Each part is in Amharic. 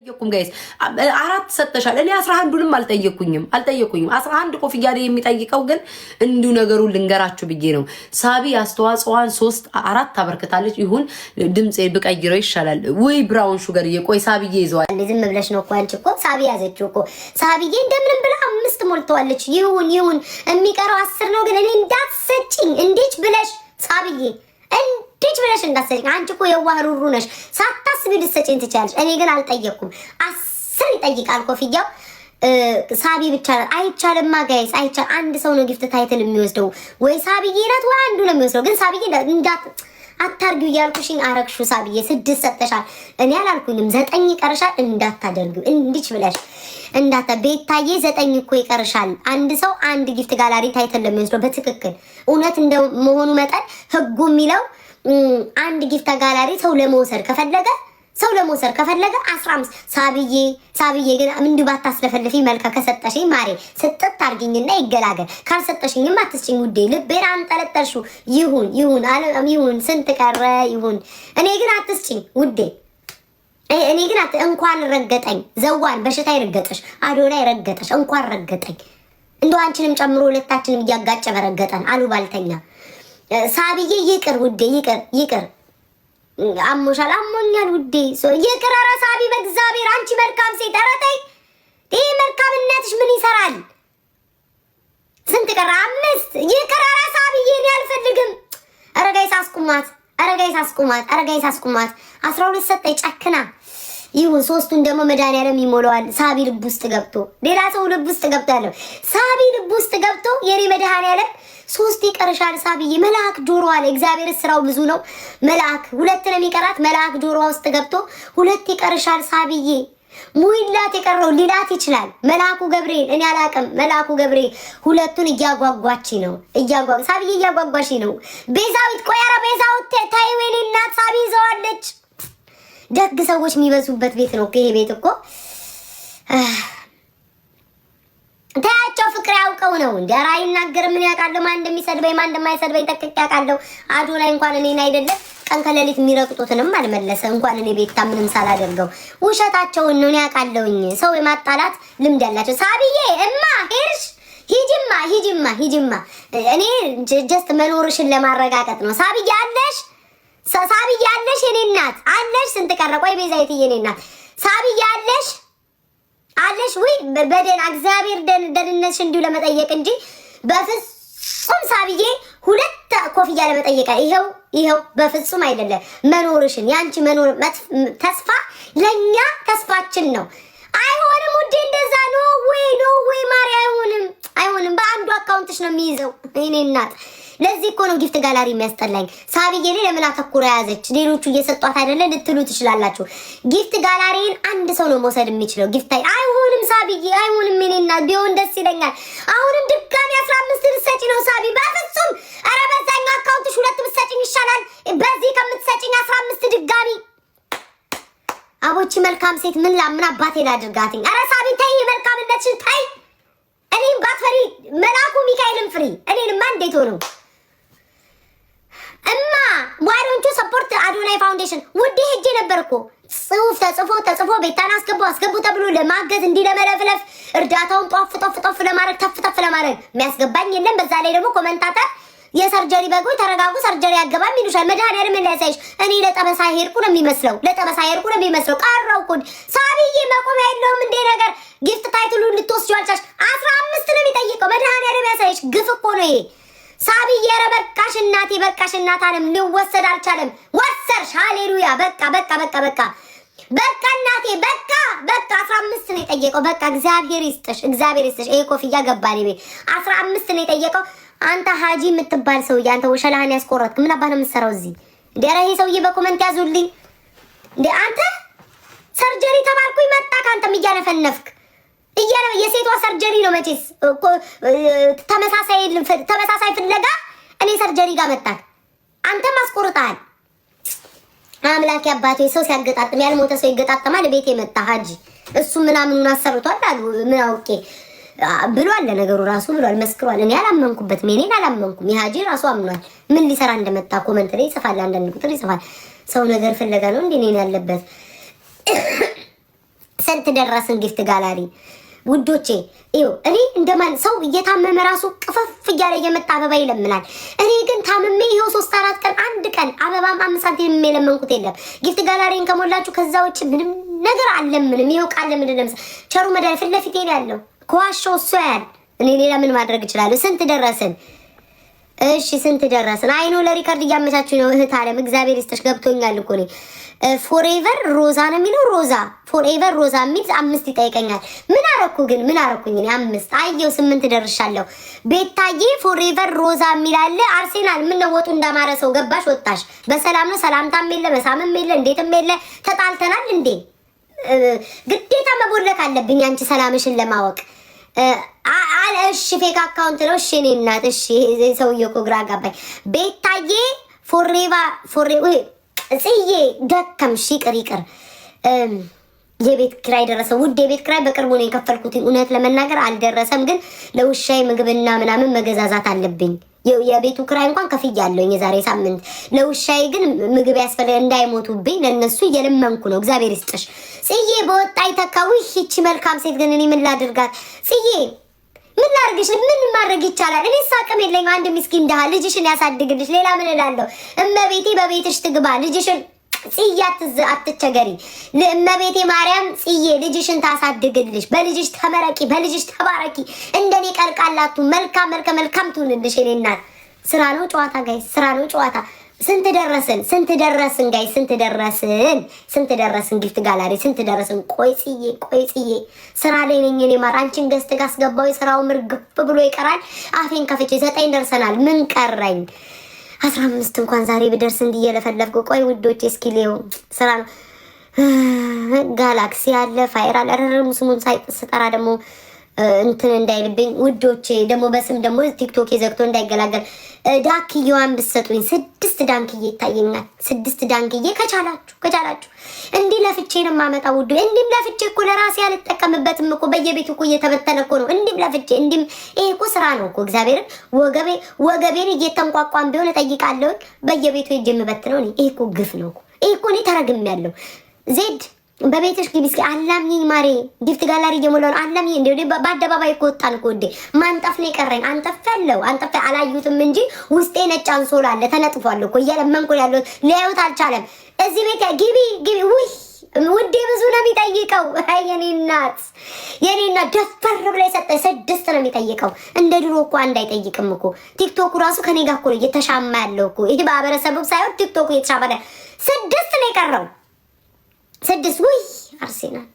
يقوم جايز አራት ሰጠሻል እኔ 11ዱንም አልጠየቁኝም 11 ኮፍያ ላይ የሚጠይቀው ግን እንዱ ነገሩን ልንገራችሁ ብዬ ነው። ሳቢ አስተዋጽዋን 3 4 አበርክታለች። ይሁን ድምጽ ብቀይረው ይሻላል ወይ ብራውን ሹገር የቆይ ሳቢዬ ይዘዋል። ዝም ብለሽ ነው እኮ አንቺ እኮ ሳቢ ያዘችው እኮ ሳቢዬ እንደምንም ብላ 5 ሞልተዋለች። ይሁን የሚቀረው 10 ነው። ግን እኔ እንዳትሰጪኝ እንዴት ብለሽ ሳቢዬ እንዴት ብለሽ እንዳትሰጪኝ። አንቺ እኮ የዋህሩሩ ነሽ ሳታስቢ ልትሰጪኝ ትችያለሽ። እኔ ግን አልጠየቅኩም። 10 ይጠይቃል ኮፍያው ሳቢ ብቻ አይቻልማ ጋይስ አይቻል። አንድ ሰው ነው ጊፍት ታይትል የሚወስደው ወይ ሳቢዬ ናት ወይ አንዱ ነው የሚወስደው። ግን ሳቢዬ እንዳት አታርጊው እያልኩሽኝ አረግሹ። ሳቢዬ 6 ሰጠሻል እኔ አላልኩኝም 9 ይቀርሻል እንዳታደርጊው እንዲች ብለሽ እንዳታ ቤታዬ 9 እኮ ይቀርሻል። አንድ ሰው አንድ ጊፍት ጋላሪ ታይትል ለሚወስደው በትክክል እውነት እንደመሆኑ መጠን ህጉ የሚለው አንድ ጊፍት ጋላሪ ሰው ለመውሰድ ከፈለገ 15 ሳቢዬ ግን እንዲሁ ባታስለፈልፊ መልካ ከሰጠሽኝ ማሬ ስጥት አርጊኝና ይገላገል። ካልሰጠሽኝም አትስጪኝ ውዴ። ልቤን አንጠለጠልሽው። ይሁን ስንት ቀረ ይሁን። እኔ ግን አትስጪኝ ውዴ። እኔ ግን እንኳን ረገጠኝ ዘዋን በሽታ ይረገጠሽ አዶናይ ረገጠሽ እንኳን ረገጠኝ። እንደው አንቺንም ጨምሮ ሁለታችንም እያጋጨ በረገጠን አሉባልተኛ። ሳቢዬ ይቅር ውዴ ይቅር። አሞሻል አሞኛል ውዴ ይቅር። ኧረ ሳቢ በእግዚአብሔር አንቺ መልካም ሴት ኧረ ተይ። ይሄ መልካምነትሽ ምን ይሰራል? ስንት ቀረ? 5 ይቅር። ኧረ ሳቢዬ እኔ አልፈልግም። ኧረ ጋይስ አስቁማት። 12 ሰጠኝ ጨክና። ይሁን 3ቱን ደግሞ መድኃኒዓለም ይሞላዋል። ሳቢ ልብ ውስጥ ገብቶ ሌላ ሰው ልብ ውስጥ ገብቶ ያለው ሳቢ ልብ ውስጥ ገብቶ የኔ መድኃኒዓለም 3 ይቀርሻል ሳቢዬ። መልአክ ጆሮ አለ እግዚአብሔር ስራው ብዙ ነው። መልአክ 2 ነው የሚቀራት። መልአክ ጆሮ ውስጥ ገብቶ 2 ይቀርሻል ሳቢዬ። ሙይላት የቀረው ሊላት ይችላል መልአኩ ገብርኤል። እኔ አላቅም። መልአኩ ገብርኤል 2ቱን እያጓጓች ነው ሳቢዬ እያጓጓሽ ነው። ቤዛዊት ቆይ ኧረ ቤዛዊት ታይው የኔ እናት ሳቢ ይዘዋለች። ደግ ሰዎች የሚበዙበት ቤት ነው ይሄ ቤት እኮ። ታያቸው ፍቅር ያውቀው ነው እንዴ? ኧረ አይናገርም። ምን ያውቃለሁ ማን እንደሚሰድበኝ ማን እንደማይሰድበኝ ጠቅቅ ያውቃለሁ። አዶናይ እንኳን እኔን አይደለም ቀን ከሌሊት የሚረቅጡትንም አልመለሰ እንኳን እኔ ቤታ ምንም ሳላደርገው። ውሸታቸውን ነው ያውቃለሁኝ። ሰው የማጣላት ልምድ ያላቸው። ሳቢዬ እማ ሄርሽ ሂጂማ እኔ ጀስት መኖርሽን ለማረጋገጥ ነው። ሳቢዬ አለሽ የኔ እናት አለሽ። ስንት ቀረ? ቆይ ቤዛይት የኔ እናት ሳቢዬ አለሽ ወይ? በደህና እግዚአብሔር ደህንነትሽ እንዲሁ ለመጠየቅ እንጂ በፍጹም ሳቢዬ 2 ኮፍያ ለመጠየቅ ይሄው በፍጹም አይደለም። መኖርሽን ያንቺ መኖር ተስፋ ለኛ ተስፋችን ነው። አይሆንም ውዴ እንደዛ ነው ወይ ማሪ አይሆንም። በአንዱ አካውንትሽ ነው የሚይዘው የኔ እናት። ለዚህ እኮ ነው ጊፍት ጋላሪ የሚያስጠላኝ። ሳቢዬ ለምን አተኩራ ያዘች? ሌሎቹ እየሰጧት አይደለ ልትሉ ትችላላችሁ። ጊፍት ጋላሪን አንድ ሰው ነው መውሰድ የሚችለው። ጊፍት አይሆንም ሳቢዬ አይሆንም። እኔና ቢሆን ደስ ይለኛል። አሁንም ድጋሚ 15 ልትሰጪ ነው ሳቢ? በፍጹም ኧረ በዛኛው አካውንትሽ 2 ብትሰጪኝ ይሻላል በዚህ ከምትሰጪኝ 15 ድጋሚ። አቦቺ መልካም ሴት ምን አባቴ ላድርጋትኝ? ኧረ ሳቢ ተይ መልካምነትሽን ተይ። እኔም ባትፈሪ መልአኩ ሚካኤልን ፍሪ። እኔንማ እንዴት ሆነው እማ why don't you support አዶናይ ፋውንዴሽን? ውዴ ሄጄ ነበር እኮ ጽሁፍ ተጽፎ ቤታን አስገቡ ተብሎ ለማገዝ እንዲህ ለመለፍለፍ እርዳታውን ጧፍ ለማድረግ ተፍ ለማድረግ የሚያስገባኝ የለም። በዛ ላይ ደግሞ ኮመንታተር የሰርጀሪ በጎይ ተረጋጉ ሰርጀሪ ያገባም ይሉሻል። መድኃኒዓለም ሊያሳይሽ እኔ ለጠበሳ ሄድኩ ነው የሚመስለው። ቀረው እኮ ሳቢዬ መቆሚያ የለውም እንዴ ነገር። ጊፍት ታይትሉ ልትወስጂው አልቻልሽ። 15 ነው የሚጠይቀው። መድኃኒዓለም ያሳይሽ። ግፍ እኮ ነው ይሄ ሳቢዬ። ኧረ በቃሽ እናት አለም ሊወሰድ አልቻለም። ወሰርሽ ሃሌሉያ። በቃ እናቴ በቃ 15 ነው የጠየቀው። በቃ እግዚአብሔር ይስጥሽ። ይሄ ኮፍያ ገባኔ ቤት 15 ነው የጠየቀው። አንተ ሀጂ የምትባል ሰውዬ አንተ ወሸላህን ያስቆረጥክ ምን አባህ ነው የምትሰራው እዚህ? እንዴ ኧረ ይሄ ሰውዬ በኮመንት ያዙልኝ እንዴ። አንተ ሰርጀሪ ተባልኩኝ መጣ ካንተም እያነፈነፍክ የሴቷ ሰርጀሪ ነው መቼስ ተመሳሳይ ፍለጋ እኔ ሰርጀሪ ጋር መጣክ አንተም አስቆርጣል። አምላክ አባቴ ሰው ሲያገጣጥም ያልሞተ ሰው ይገጣጠማል። ቤቴ መጣ ሀጂ እሱ ምናምኑን አሰርቷል አሉ ምን አውቄ ብሏል። ለነገሩ ራሱ ብሏል መስክሯል። እኔ አላመንኩበትም። እኔን አላመንኩም። የሀጂ ራሱ አምኗል። ምን ሊሰራ እንደመጣ ኮመንት ላይ ይጽፋል። አንዳንድ ቁጥር ይጽፋል። ሰው ነገር ፍለጋ ነው እንዴ ነኝ ያለበት። ስንት ደረስን ጊፍት ጋላሪ ውዶቼ? ይኸው እኔ እንደማን ሰው እየታመመ ራሱ ቅፈፍ እያለ እየመጣ አበባ ይለምናል። እኔ ግን ታምሜ ይኸው 3-4 ቀን አንድ ቀን አበባም 5 ሳንቲም የለመንኩት የለም። ጊፍት ጋላሪን ከሞላችሁ ከዛ ውጭ ምንም ነገር አለምንም። ይኸው ቃል ምን ለምሳ ቸሩ መዳይ ፊት ለፊቴ ያለው ከዋሻው እሱ ያያል። እኔ ሌላ ምን ማድረግ እችላለሁ? ስንት ደረስን? እሺ ስንት ደረስን? አይኖ ለሪከርድ እያመቻችሁ ነው እህት አለም እግዚአብሔር ይስጥሽ። ገብቶኛል እኮ እኔ ፎሬቨር ሮዛ ነው የሚለው ሮዛ ፎሬቨር ሮዛ የሚል 5 ይጠይቀኛል። ምን አረኩ ግን ምን አረኩኝ እኔ 5 አየው 8 ደርሻለሁ። ቤታዬ ፎሬቨር ሮዛ የሚል አለ። አርሴናል ምን ነው ወጡ እንዳማረ ሰው ገባሽ ወጣሽ በሰላም ነው? ሰላምታም የለ መሳምም የለ እንዴትም የለ። ተጣልተናል እንዴ? ግዴታ መቦለክ አለብኝ አንቺ ሰላምሽን ለማወቅ። እሺ ፌክ አካውንት ነው። እሺ እኔ እናት እሺ ሰውዬው እኮ ግራ አጋባኝ። ቤታዬ ፎሬቫ ጽዬ ደከምሽ ይቅር የቤት ኪራይ ደረሰ። ውድ የቤት ኪራይ በቅርቡ ነው የከፈልኩት። እውነት ለመናገር አልደረሰም፣ ግን ለውሻዬ ምግብና ምናምን መገዛዛት አለብኝ። የቤቱ ኪራይ እንኳን ከፍያለሁ የዛሬ ሳምንት። ለውሻዬ ግን ምግብ ያስፈልግ እንዳይሞቱብኝ ለነሱ እየለመንኩ ነው። እግዚአብሔር ይስጥሽ ጽዬ። በወጣ ይተካው ይህቺ መልካም ሴት ግን እኔ ምን ላድርጋት ጽዬ? ምን ላድርግሽ? ምን ማድረግ ይቻላል? እኔ ሳቅም የለኝ። አንድ ምስኪን ደሃ ልጅሽን ያሳድግልሽ። ሌላ ምን እላለሁ? እመቤቴ በቤትሽ ትግባ ልጅሽን ጽዬ አትቸገሪ። ለእመቤቴ ማርያም ጽዬ ልጅሽን ታሳድግልሽ። በልጅሽ ተመረቂ፣ በልጅሽ ተባረኪ። እንደኔ ቀልቃላቱ መልካም ትሁንልሽ። የኔ እናት ስራ ነው ጨዋታ ጋይስ፣ ስራ ነው ጨዋታ። ስንት ደረስን ጋይስ? ስንት ደረስን ጊፍት ጋላሪ ስንት ደረስን? ቆይ ጽዬ ስራ ላይ ነኝ እኔ ማር። አንቺን ገስት ጋስገባው ስራው ምርግፍ ብሎ ይቀራል። አፌን ከፍቼ 9 ደርሰናል። ምን ቀረኝ? 15 እንኳን ዛሬ ብደርስ እንዲየለፈለፍኩ። ቆይ ውዶቼ እስኪ ሌው ስራ ነው። ጋላክሲ አለ ፋይር አለ። ስሙን ሳይጠራ ደግሞ እንትን እንዳይልብኝ ውዶቼ። ደግሞ በስም ደግሞ ቲክቶክ ዘግቶ እንዳይገላገል ዳክዬዋን ብትሰጡኝ 6 ዳንክዬ ይታየኛል። 6 ዳንክዬ ከቻላችሁ እንዲህ ለፍቼ ነው የማመጣው ውዱ። እንዲህም ለፍቼ እኮ ለራሴ አልጠቀምበትም እኮ በየቤቱ እኮ እየተበተነ እኮ ነው። እንዲህም ለፍቼ እንዲህም ይሄ እኮ ስራ ነው እኮ እግዚአብሔርን ወገቤን እየተንቋቋም ቢሆን እጠይቃለሁ። በየቤቱ ሄጄ የምበትነው እኔ ይሄ እኮ ግፍ ነው እኮ። ይሄ እኮ እኔ ተረግሜያለሁ። ዜድ በቤትሽ ግቢ እስኪ አላምኝ ማሬ። ጊፍት ጋላሪ እየሞላው አላምኝ እንዴ? በአደባባይ እኮ ወጣን እኮ እንዴ። ማንጠፍ ነው የቀረኝ። አንጠፍ አላዩትም እንጂ ውስጤ ነጭ አንሶላ አለ ተነጥፏል እኮ። እየለመንኩ ያለው ሊያዩት አልቻለም። እዚህ ቤት ግቢ ውይ ውዴ ብዙ ነው የሚጠይቀው። የኔ እናት ደፈር ብላ የሰጠኝ 6 ነው የሚጠይቀው። እንደ ድሮ እኮ አንድ አይጠይቅም እኮ። ቲክቶኩ ራሱ ከኔ ጋር እኮ እየተሻማ ያለው እኮ። ይሄ ማህበረሰቡ ሳይሆን ቲክቶኩ እየተሻማ ነው። 6 ነው የቀረው 6 ውይ አርሴናል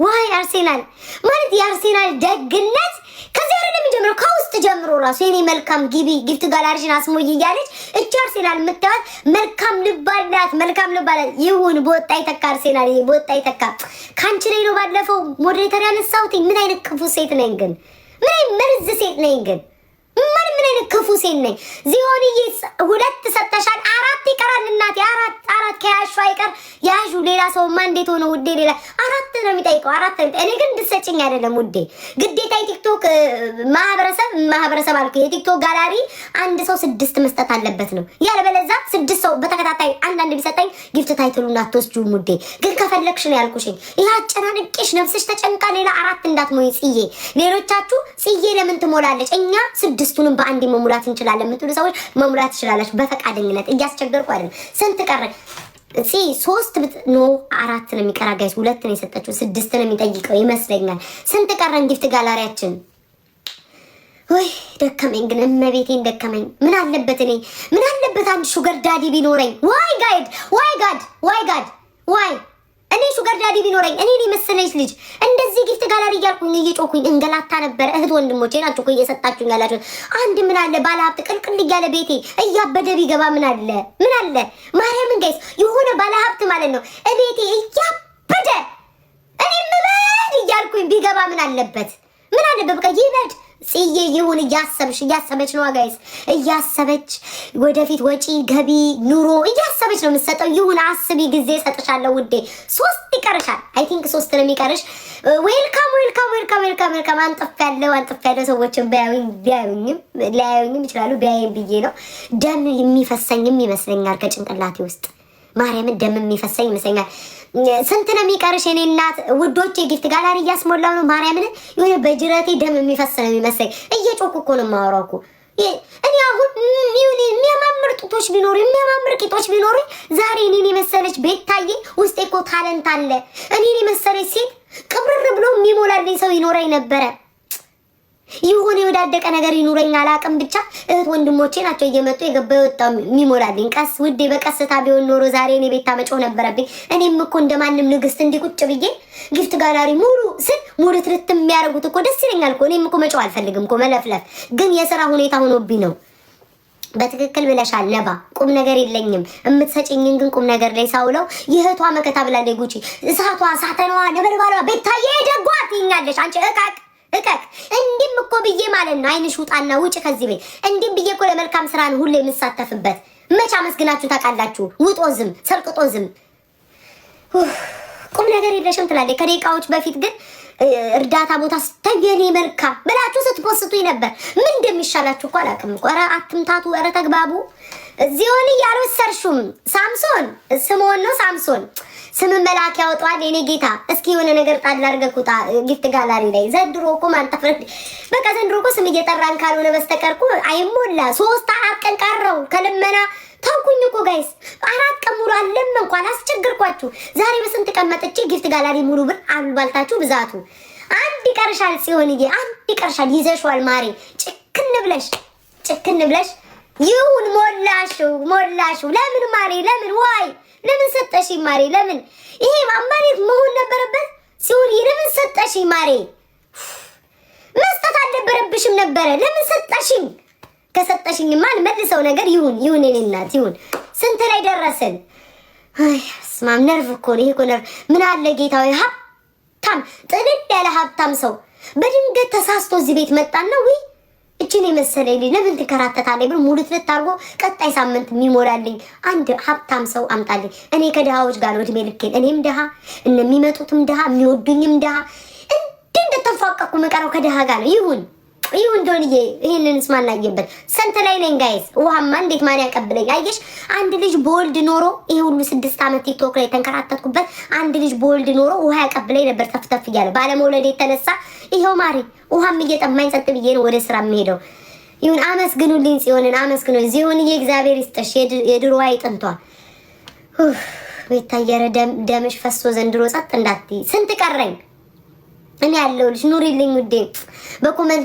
ዋይ አርሴናል ማለት የአርሴናል ደግነት ከዚህ አይደለም የሚጀምረው፣ ከውስጥ ጀምሮ ራሱ የኔ መልካም ጊፍት ጋላሪሽን አስሞይ እያለች እቺ አርሴናል የምታዩት መልካም ልብ አላት። ይሁን በወጣ ይተካ አርሴናል በወጣ ይተካ። ካንቺ ላይ ነው ባለፈው ሞዴሬተር ያነሳሁት። ምን አይነት ክፉ ሴት ነኝ ግን? ምን አይነት መርዝ ሴት ነኝ ግን? ምን አይነት ክፉ ሴት ነኝ? ዚሆንዬ 2 ሰጠሻል፣ 4 ይቀራል እናቴ። 4 ከያሹ አይቀር ያዡ። ሌላ ሰውማ እንዴት ሆነ ውዴ? ሌላ 4 ነው የሚጠይቀው 4 ነው። እኔ ግን እንድትሰጪኝ አይደለም ውዴ፣ ግዴታ የቲክቶክ ማህበረሰብ አልኩ። የቲክቶክ ጋላሪ አንድ ሰው 6 መስጠት አለበት ነው። ያለበለዚያ 6 ሰው በተከታታይ አንዳንድ ቢሰጠኝ ጊፍት ታይትሉን አትወስጂውም ውዴ። ግን ከፈለግሽ ነው ያልኩሽኝ። ይሄ አጨናንቄሽ ነፍስሽ ተጨንቃ ሌላ 4 እንዳትሞይ ጽዬ። ሌሎቻችሁ ጽዬ ለምን ትሞላለች? እኛ 6ቱንም በአንድ መሙላት እንችላለን የምትሉ ሰዎች መሙላት ትችላላችሁ በፈቃደኝነት። እያስቸገርኩ አይደለም። ስንት ቀረ? 4 ነው የሚቀራ ጋይስ። 2 ነው የሰጠችው 6 ነው የሚጠይቀው ይመስለኛል። ስንት ቀረን ጊፍት ጋላሪያችን? ወይ ደከመኝ ግን እመቤቴን ደከመኝ። ምን አለበት አንድ ሹገር ዳዲ ቢኖረኝ። ዋይ እኔ ሹገር ዳዲ ቢኖረኝ እኔ መሰለሽ ልጅ እንደዚህ ጊፍት ጋላሪ እያልኩኝ እየጮኩኝ እንገላታ ነበር። እህት ወንድሞቼ ናችሁ እኮ እየሰጣችሁኝ ያላችሁ። አንድ ምን አለ ባለሀብት ቅልቅል እያለ ቤቴ እያበደ ቢገባ ምን አለ ማርያምን ጋይስ፣ የሆነ ባለሀብት ማለት ነው እቤቴ እያበደ እኔ ምበል እያልኩኝ ቢገባ ምን አለበት? በቃ ይበድ ጽዬ ይሁን። እያሰበች ነው ጋይስ፣ እያሰበች ወደፊት ወጪ ገቢ ኑሮ እያሰበች ነው የምትሰጠው። ይሁን አስቢ፣ ጊዜ ሰጥሻለሁ ውዴ። 3 ይቀርሻል። አይ ቲንክ 3 ነው የሚቀርሽ። ዌልካም። አንጥፍ ያለው ሰዎችን ቢያዩኝም ሊያዩኝም ይችላሉ። ቢያዩኝ ብዬ ነው። ደም የሚፈሰኝም ይመስለኛል ከጭንቅላቴ ውስጥ ማርያምን፣ ደም የሚፈሰኝ ይመስለኛል። ስንት ነው የሚቀርሽ የኔ እናት? ውዶቼ ጊፍት ጋላሪ እያስሞላው ነው። ማርያምን የሆነ በጅረቴ ደም የሚፈስ ነው የሚመስለኝ። እየጮኩ እኮ ነው የማወራው እኮ እኔ አሁን የሚያማምር ጡቶች ቢኖሩ የሚያማምር ቂጦች ቢኖሩ ዛሬ እኔን የመሰለች ቤታዬ ውስጤ እኮ ታለንት አለ። እኔን የመሰለች ሴት ቅብርር ብሎ የሚሞላልኝ ሰው ይኖረኝ ነበረ። ይሁን የወዳደቀ ነገር ይኑረኝ አላቅም። ብቻ እህት ወንድሞቼ ናቸው እየመጡ የገባ የወጣ የሚሞላልኝ። ቀስ ውዴ በቀስታ ቢሆን ኖሮ ዛሬ እኔ ቤታ መጮህ ነበረብኝ። እኔም እኮ እንደማንም ንግስት እንዲቁጭ ብዬ ጊፍት ጋላሪ ሙሉ ስል ሙሉ ትርት የሚያደርጉት እኮ ደስ ይለኛል እኮ። እኔም እኮ መጮህ አልፈልግም እኮ መለፍለፍ፣ ግን የሥራ ሁኔታ ሆኖብኝ ነው። በትክክል ብለሻል ነባ። ቁም ነገር የለኝም የምትሰጪኝን ግን ቁም ነገር ላይ ሳውለው የእህቷ መከታ ብላለች ጉቺ። እሳቷ ሳተኗ ነበልባሏ ቤታዬ ደጓት ይኛለሽ አንቺ እቀቅ እንዲም እኮ ብዬ ማለት ነው። አይንሽ ውጣና ውጭ ከዚህ ቤት። እንዲም ብዬ እኮ ለመልካም ስራ ነው ሁሌ የምሳተፍበት። መች አመስግናችሁ ታውቃላችሁ? ውጦ ዝም ሰልቅጦ ዝም። ቁም ነገር የለሽም ትላለች። ከደቂቃዎች በፊት ግን እርዳታ ቦታ ስተየኔ መልካም ብላችሁ ስትፖስቱኝ ነበር። ምን እንደሚሻላችሁ እኮ አላውቅም እኮ። ኧረ አትምታቱ፣ ኧረ ተግባቡ። እዚሁን እያልወሰርሹም ሳምሶን ስምሆን ነው ሳምሶን ስም መላክ ያወጣል የኔ ጌታ። እስኪ የሆነ ነገር ጣል አድርገህ ቁጣ ጊፍት ጋላሪ ላይ ዘንድሮ እኮ ማንተፈረድ በቃ ዘንድሮ እኮ ስም እየጠራን ካልሆነ በስተቀር እኮ አይሞላ። 3-4 ቀን ቀረው ከልመና ታውኩኝ እኮ ጋይስ። 4 ቀን ሙሉ አልለመንኩ አላስቸግርኳችሁ። ዛሬ በስንት ቀን መጥቼ ጊፍት ጋላሪ ሙሉ ብር አልባልታችሁ ብዛቱ። አንድ ይቀርሻል ሲሆንዬ፣ አንድ ይቀርሻል። ይዘሽዋል ማሬ። ጭክን ብለሽ ይሁን ሞላሽው። ለምን ማሬ ለምን ዋይ ለምን ሰጠሽኝ ማሬ? ለምን ይሄ ማማሬት መሆን ነበረበት ሲሆን ለምን ሰጠሽኝ ማሬ? መስጠት አልነበረብሽም ነበረ። ለምን ሰጠሽኝ? ከሰጠሽኝ ማን መልሰው ነገር ይሁን የኔ እናት ይሁን። ስንት ላይ ደረስን? አይ ስማም ነርቭ እኮ ነው ይሄ እኮ ነርቭ። ምን አለ ጌታዊ ሀብታም ጥልል ያለ ሀብታም ሰው በድንገት ተሳስቶ እዚህ ቤት መጣና ወይ እቺን የመሰለኝ ለምን ትከራተታለኝ ብሎ ሙሉ ትልት አድርጎ ቀጣይ ሳምንት የሚሞላልኝ አንድ ሀብታም ሰው አምጣልኝ። እኔ ከድሃዎች ጋር ነው እድሜ ልኬን። እኔም ድሃ እነሚመጡትም ድሃ የሚወዱኝም ድሃ እንደተፋቀቁ መቀረው ከድሃ ጋር ነው። ይሁን ዶንዬ ይሄንንስ ማናየበት ሰንተ ላይ ነኝ ጋይስ። ውሃማ እንዴት ማን ያቀብለኝ? አየሽ አንድ ልጅ በወልድ ኖሮ ይሄ ሁሉ 6 ዓመት ቲክቶክ ላይ ተንከራተትኩበት። አንድ ልጅ በወልድ ኖሮ ውሃ ያቀብለኝ ነበር ተፍተፍ እያለ ባለመውለድ የተነሳ ይሄው ማሪ ውሃም እየጠማኝ ጸጥ ብዬ ነው ወደ ስራ የምሄደው። ይሁን አመስግኑልኝ፣ ጽዮንን አመስግኑ። ጽዮንዬ እግዚአብሔር ይስጥሽ። የድሮ አይጥንቷ ቤታየረ ደምሽ ፈሶ ዘንድሮ ጸጥ እንዳትይ። ስንት ቀረኝ? እኔ ያለሁልሽ ኑሪልኝ ውዴ በኮመንት